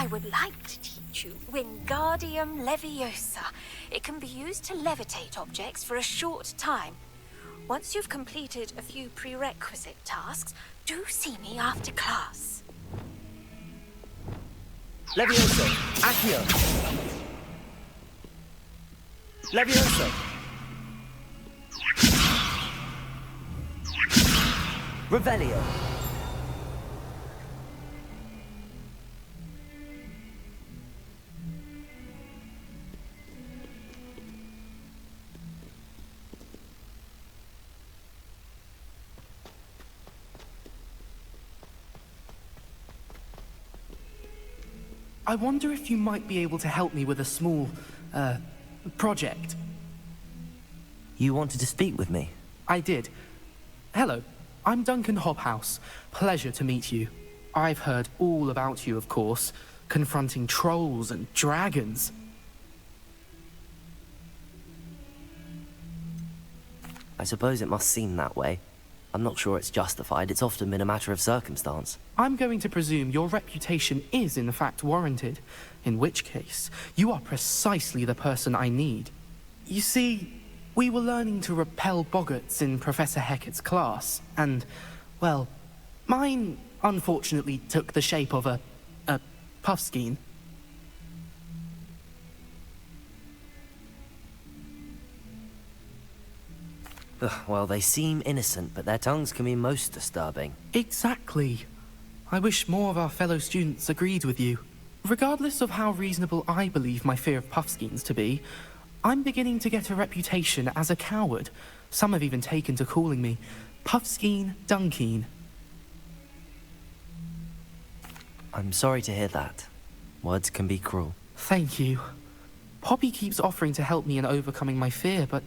I would like to teach you 𝕬𝖗𝖊𝖓𝖆𝖑. It can be used to levitate objects for a short time. Once you've completed a few prerequisite tasks, do see me after class. 𝕬𝖗𝖊𝖓𝖆𝖑. 𝕬𝖗𝖊𝖓𝖆𝖑. Revelio. I wonder if you might be able to help me with a small, project. You wanted to speak with me? I did. Hello, I'm 𝕬𝖗𝖊𝖓𝖆𝖑. Pleasure to meet you. I've heard all about you, of course, confronting trolls and dragons. I suppose it must seem that way. I'm not sure it's justified. It's often been a matter of circumstance. I'm going to presume your reputation is in fact warranted, in which case, you are precisely the person I need. You see, we were learning to repel boggarts in Professor Hecat's class, and, well, mine unfortunately took the shape of a puffskein. Well, they seem innocent, but their tongues can be most disturbing. Exactly. I wish more of our fellow students agreed with you. Regardless of how reasonable I believe my fear of puffskeins to be, I'm beginning to get a reputation as a coward. Some have even taken to calling me Puffskein Dunkeen. I'm sorry to hear that. Words can be cruel. Thank you. Poppy keeps offering to help me in overcoming my fear, but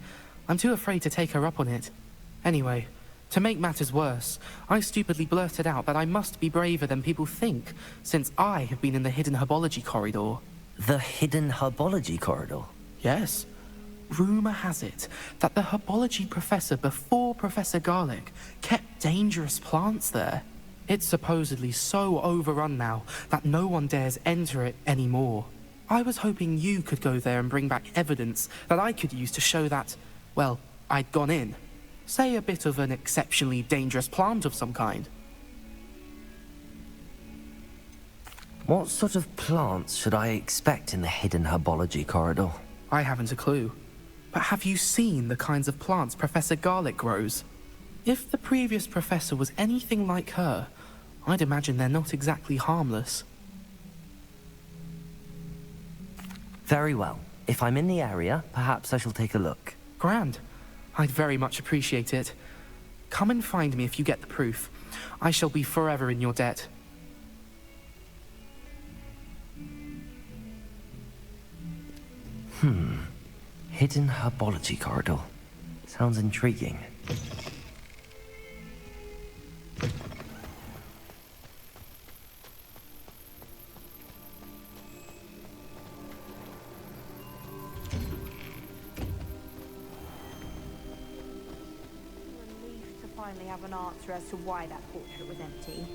I'm too afraid to take her up on it. Anyway, to make matters worse, I stupidly blurted out that I must be braver than people think, since I have been in the hidden herbology corridor. The hidden herbology corridor? Yes. Rumor has it that the herbology professor before Professor Garlic kept dangerous plants there. It's supposedly so overrun now that no one dares enter it anymore. I was hoping you could go there and bring back evidence that I could use to show that, well, I'd gone in. Say a bit of an exceptionally dangerous plant of some kind. What sort of plants should I expect in the hidden herbology corridor? I haven't a clue. But have you seen the kinds of plants Professor Garlic grows? If the previous professor was anything like her, I'd imagine they're not exactly harmless. Very well. If I'm in the area, perhaps I shall take a look. Grand. I'd very much appreciate it. Come and find me if you get the proof. I shall be forever in your debt. Hidden herbology corridor. Sounds intriguing. Relieved to finally have an answer as to why that portrait was empty.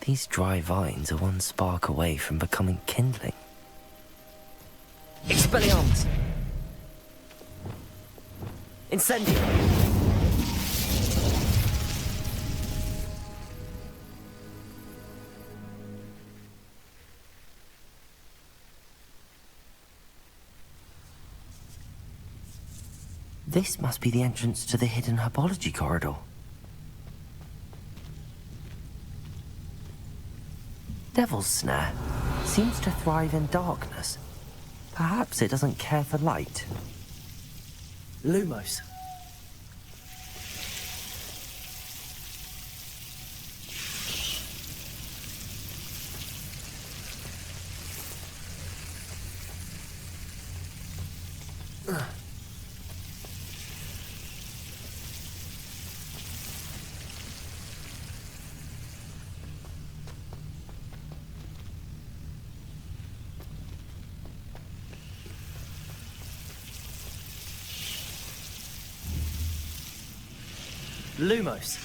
These dry vines are one spark away from becoming kindling. Expelliarmus! Incendio! This must be the entrance to the hidden herbology corridor. Devil's Snare seems to thrive in darkness. Perhaps it doesn't care for light. Lumos. Lumos.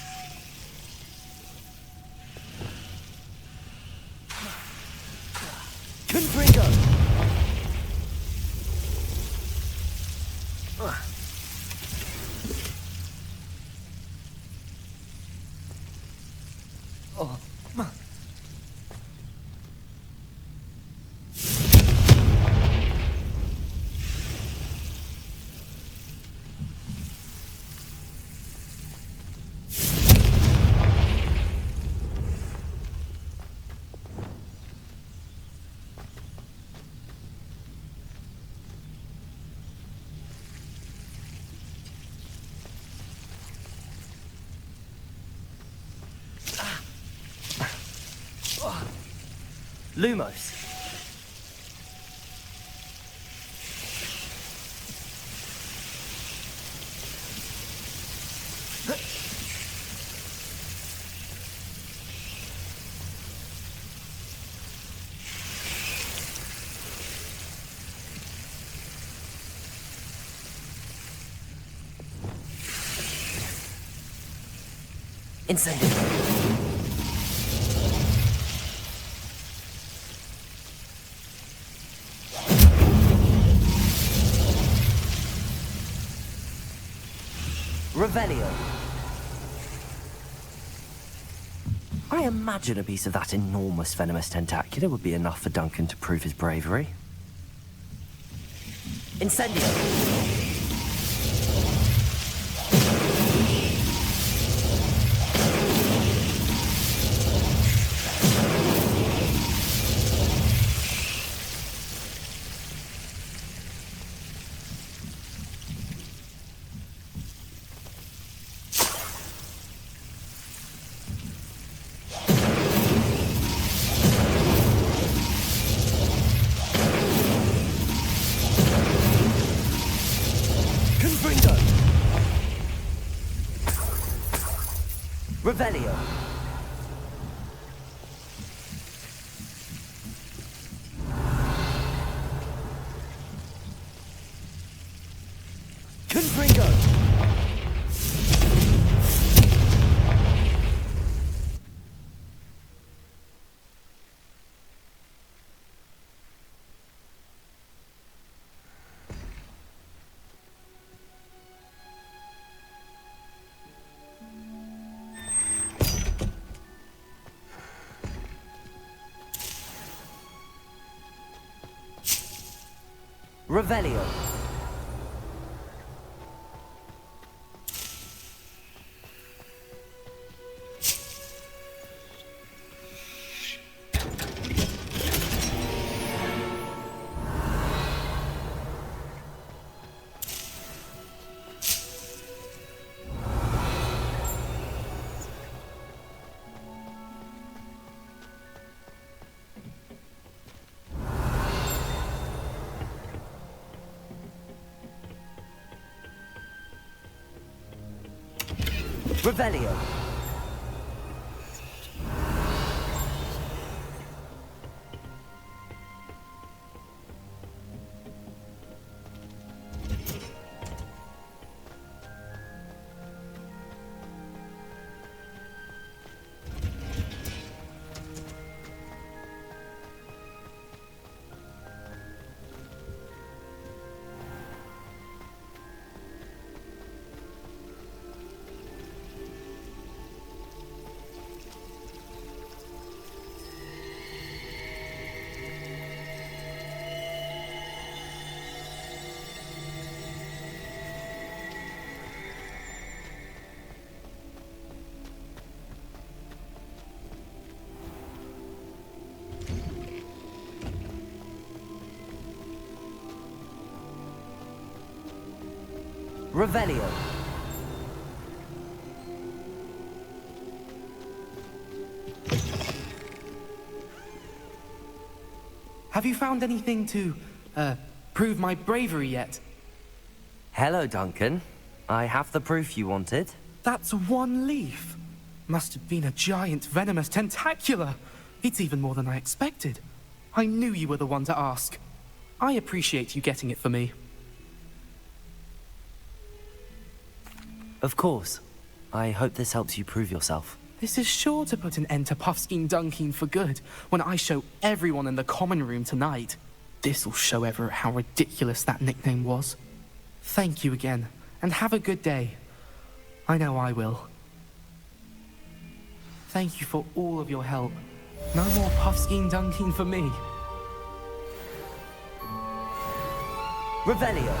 Confringo. Lumos. Incendio. Revelio. I imagine a piece of that enormous venomous tentacular would be enough for Duncan to prove his bravery. Incendio. Revelio. Confringo. Revelio. Revelio. Revelio. Have you found anything to, prove my bravery yet? Hello, Duncan. I have the proof you wanted. That's one leaf. Must have been a giant venomous tentacula. It's even more than I expected. I knew you were the one to ask. I appreciate you getting it for me. Of course. I hope this helps you prove yourself. This is sure to put an end to 𝕬𝖃𝖊𝖑 for good when I show everyone in the common room tonight. This'll show Everett how ridiculous that nickname was. Thank you again, and have a good day. I know I will. Thank you for all of your help. No more 𝕬𝖃𝖊𝖑 for me. Revelio.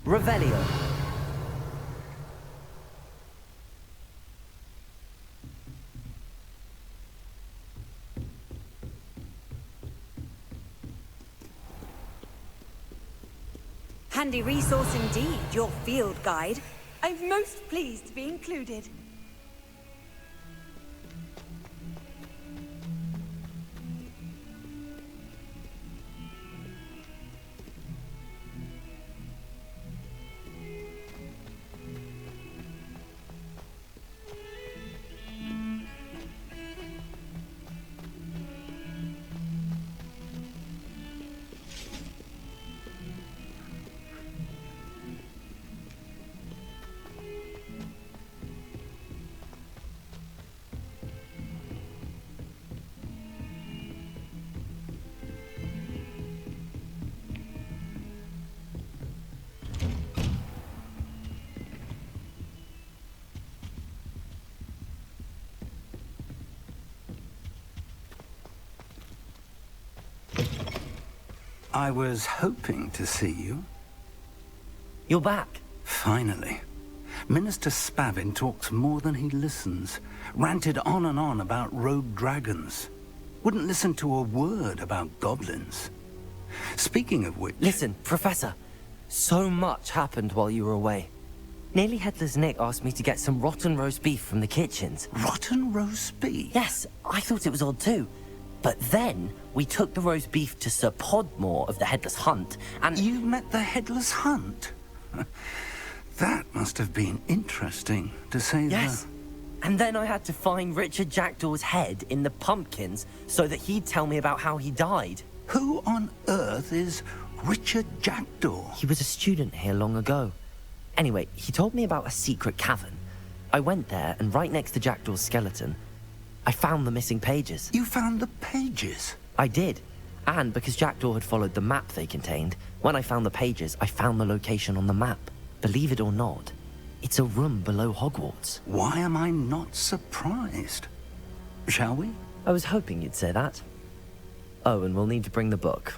Revelio. Handy resource indeed, your field guide. I'm most pleased to be included. I was hoping to see you. You're back. Finally. Minister Spavin talks more than he listens. Ranted on and on about rogue dragons. Wouldn't listen to a word about goblins. Speaking of which... Listen, Professor. So much happened while you were away. Nearly Headless Nick asked me to get some rotten roast beef from the kitchens. Rotten roast beef? Yes, I thought it was odd too. But then, we took the roast beef to Sir Podmore of the Headless Hunt, and... You met the Headless Hunt? That must have been interesting, to say Yes. And then I had to find Richard Jackdaw's head in the pumpkins so that he'd tell me about how he died. Who on earth is Richard Jackdaw? He was a student here long ago. Anyway, he told me about a secret cavern. I went there, and right next to Jackdaw's skeleton, I found the missing pages. You found the pages? I did. And because Jackdaw had followed the map they contained, when I found the pages, I found the location on the map. Believe it or not, it's a room below Hogwarts. Why am I not surprised? Shall we? I was hoping you'd say that. Oh, and we'll need to bring the book.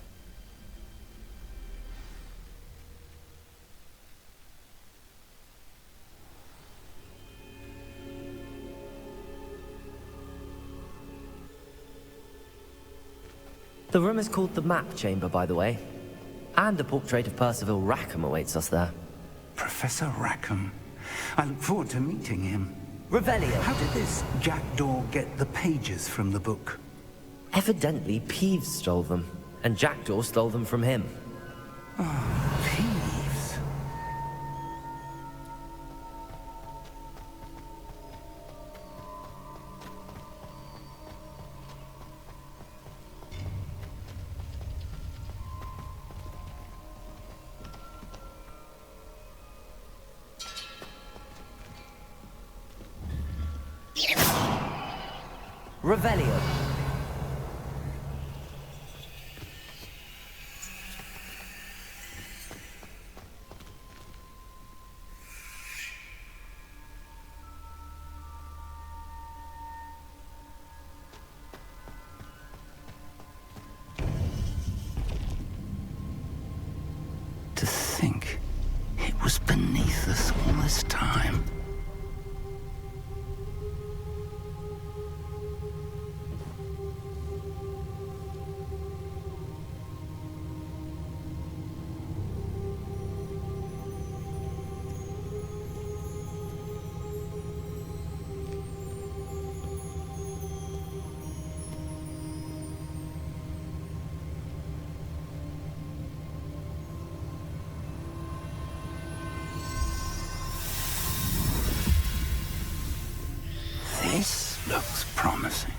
The room is called the Map Chamber, by the way. And a portrait of Percival Rackham awaits us there. Professor Rackham. I look forward to meeting him. Revelio. How did this Jackdaw get the pages from the book? Evidently, Peeves stole them, and Jackdaw stole them from him. Oh, Peeves. Revelio. To think it was beneath us all this time. This looks promising.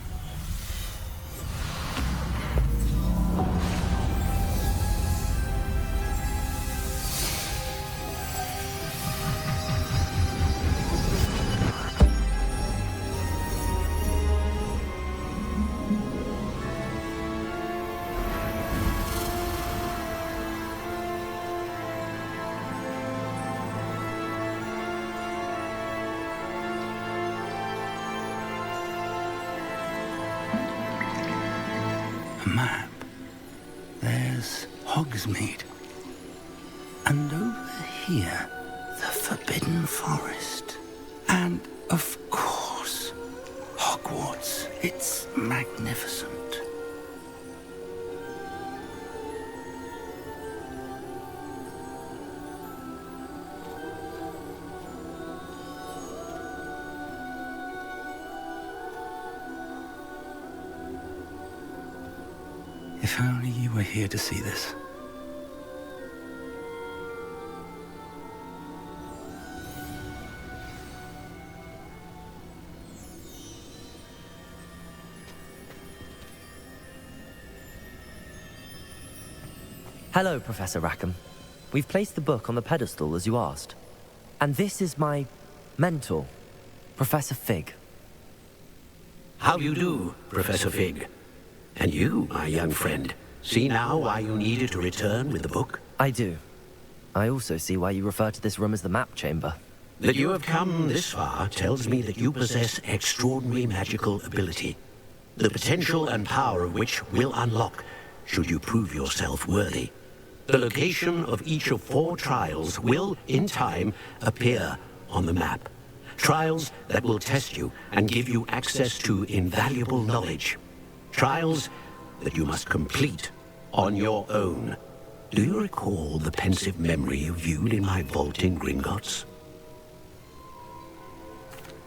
Map. There's Hogsmeade. And over here, the Forbidden Forest. And, of course, Hogwarts. It's magnificent. If only you were here to see this. Hello, Professor Rackham. We've placed the book on the pedestal as you asked. And this is my mentor, Professor Fig. How you do, Professor Fig? And you, my young friend, see now why you needed to return with the book? I do. I also see why you refer to this room as the map chamber. That you have come this far tells me that you possess extraordinary magical ability, the potential and power of which will unlock should you prove yourself worthy. The location of each of 4 trials will, in time, appear on the map. Trials that will test you and give you access to invaluable knowledge. Trials that you must complete on your own. Do you recall the pensive memory you viewed in my vault in Gringotts?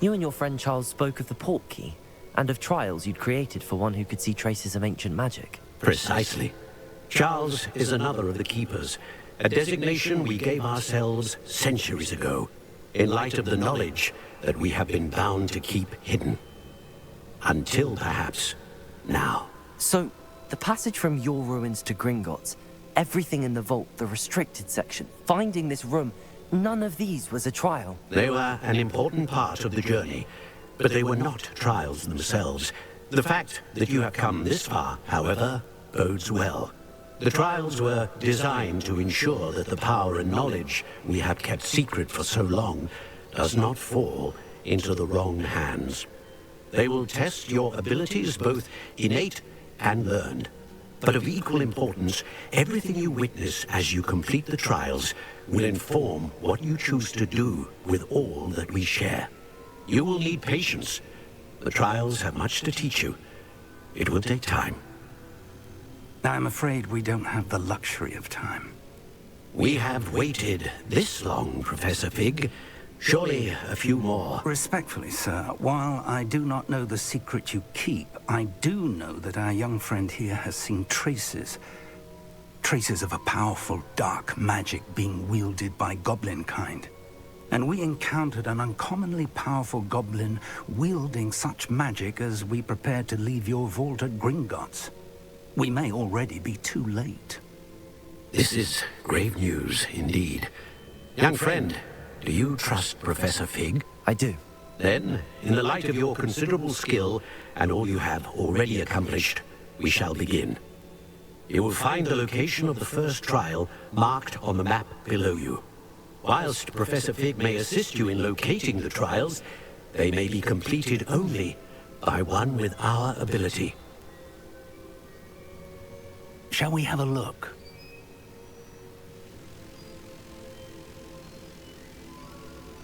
You and your friend Charles spoke of the port key, and of trials you'd created for one who could see traces of ancient magic. Precisely. Charles is another of the Keepers, a designation we gave ourselves centuries ago, in light of the knowledge that we have been bound to keep hidden. Until, perhaps, now. So, the passage from your ruins to Gringotts, everything in the vault, the restricted section, finding this room, none of these was a trial. They were an important part of the journey, but they were not trials themselves. The fact that you have come this far, however, bodes well. The trials were designed to ensure that the power and knowledge we have kept secret for so long does not fall into the wrong hands. They will test your abilities, both innate and learned. But of equal importance, everything you witness as you complete the trials will inform what you choose to do with all that we share. You will need patience. The trials have much to teach you. It will take time. I'm afraid we don't have the luxury of time. We have waited this long, Professor Fig. Surely a few more. Respectfully, sir, while I do not know the secret you keep, I do know that our young friend here has seen traces of a powerful dark magic being wielded by goblin kind. And we encountered an uncommonly powerful goblin wielding such magic as we prepared to leave your vault at Gringotts. We may already be too late. This is grave news indeed. Young friend, do you trust Professor Fig? I do. Then, in the light of your considerable skill and all you have already accomplished, we shall begin. You will find the location of the first trial marked on the map below you. Whilst Professor Fig may assist you in locating the trials, they may be completed only by one with our ability. Shall we have a look?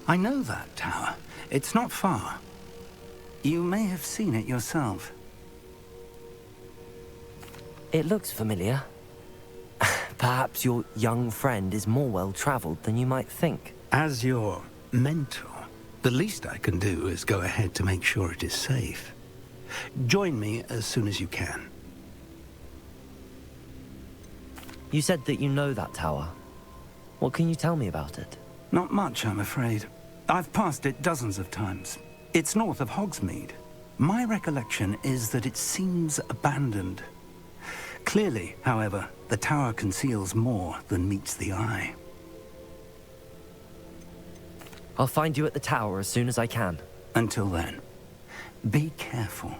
I know that tower. It's not far. You may have seen it yourself. It looks familiar. Perhaps your young friend is more well-traveled than you might think. As your mentor, the least I can do is go ahead to make sure it is safe. Join me as soon as you can. You said that you know that tower. What can you tell me about it? Not much, I'm afraid. I've passed it dozens of times. It's north of Hogsmeade. My recollection is that it seems abandoned. Clearly, however, the tower conceals more than meets the eye. I'll find you at the tower as soon as I can. Until then, be careful,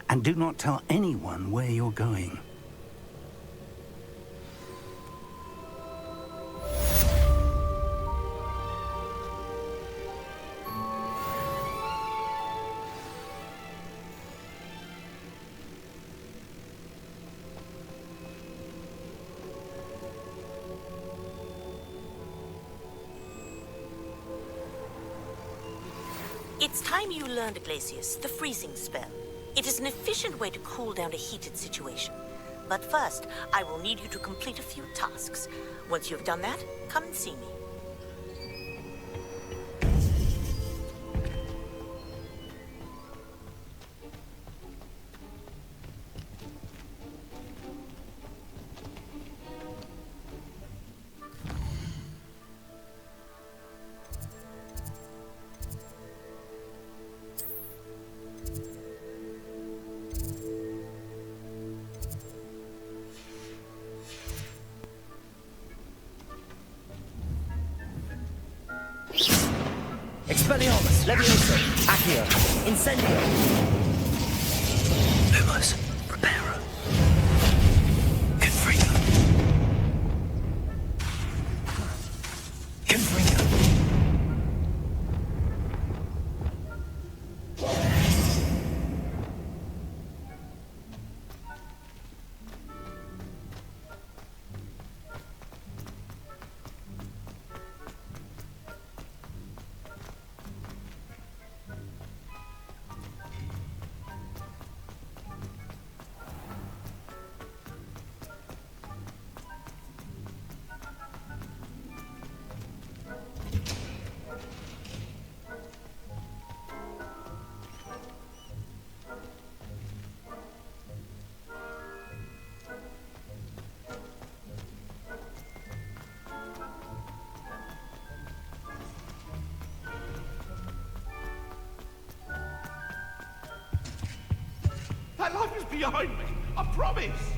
and do not tell anyone where you're going. It's time you learned, 𝕬𝖗𝖊𝖏, the freezing spell. It is an efficient way to cool down a heated situation. But first, I will need you to complete a few tasks. Once you've done that, come and see me. 𝕬𝖗𝖊𝖏𝖏, 𝖑, Incendio. Lumos, Reparo. Confringo. Confringo. That life is behind me, I promise!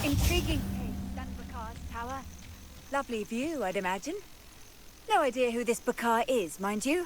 Intriguing place, 𝕬𝖗𝖏𝖏's tower. Lovely view, I'd imagine. No idea who this 𝕬𝖗𝖏 is, mind you.